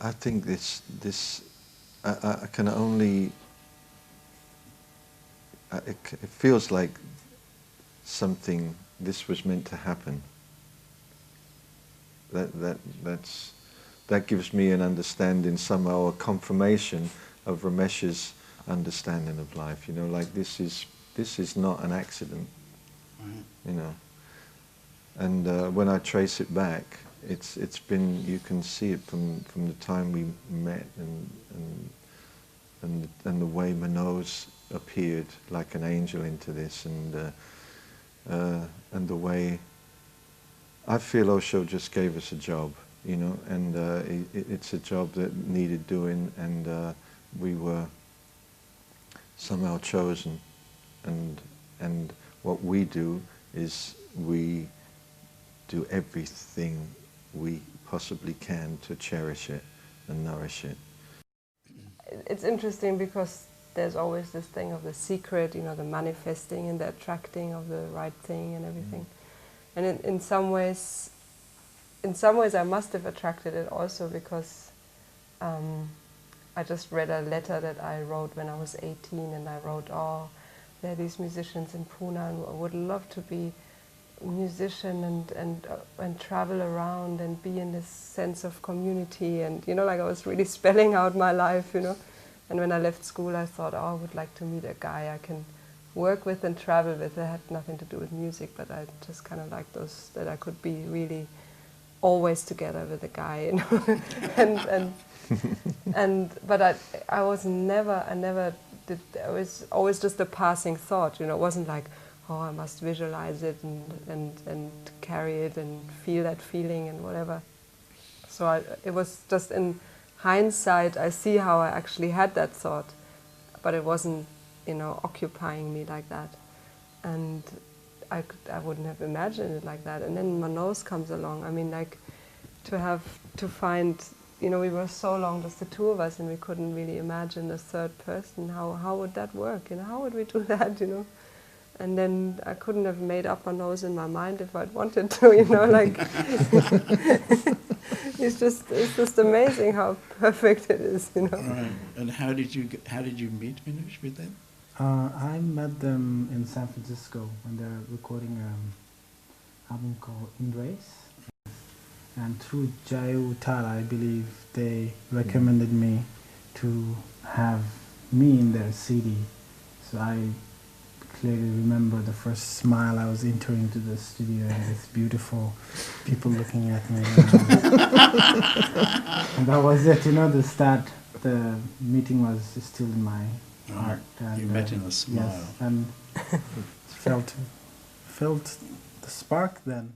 I think I can only, it feels like something, this was meant to happen. That gives me an understanding somehow, a confirmation of Ramesh's understanding of life. You know, like this is not an accident. Right. You know, and when I trace it back, it's been, you can see it from the time we met and the way Manoj appeared like an angel into this, and the way I feel Osho just gave us a job, you know, and it's a job that needed doing, and we were somehow chosen, and what we do is we do everything we possibly can to cherish it and nourish it. It's interesting because there's always this thing of the secret, you know, the manifesting and the attracting of the right thing and everything. And in some ways I must have attracted it also because I just read a letter that I wrote when I was 18, and I wrote, oh, there are these musicians in Pune and I would love to be a musician and travel around and be in this sense of community, and you know, like I was really spelling out my life, you know. And when I left school I thought, oh, I would like to meet a guy I can work with and travel with. It had nothing to do with music, but I just kind of like those, that I could be really always together with a guy, you know. But I was never, it was always just a passing thought, you know. It wasn't like, oh, I must visualize it and carry it and feel that feeling and whatever. So it was just in hindsight, I see how I actually had that thought, but it wasn't, you know, occupying me like that. And I wouldn't have imagined it like that. And then Manoj comes along. I mean, like, to find, you know, we were so long just the two of us, and we couldn't really imagine a third person. How would that work? You know, how would we do that? You know, and then I couldn't have made up Manoj in my mind if I'd wanted to. You know, like it's just amazing how perfect it is. You know. Right. And how did you meet Manoj with them? I met them in San Francisco when they're recording an album called Embrace. And through Jayu Tara, I believe, they recommended me to have me in their CD. So I clearly remember the first smile I was entering into the studio, and this beautiful people looking at me. And that was it, you know, the start. The meeting was still in my heart. And, you met in a smile. Yes, and felt the spark then.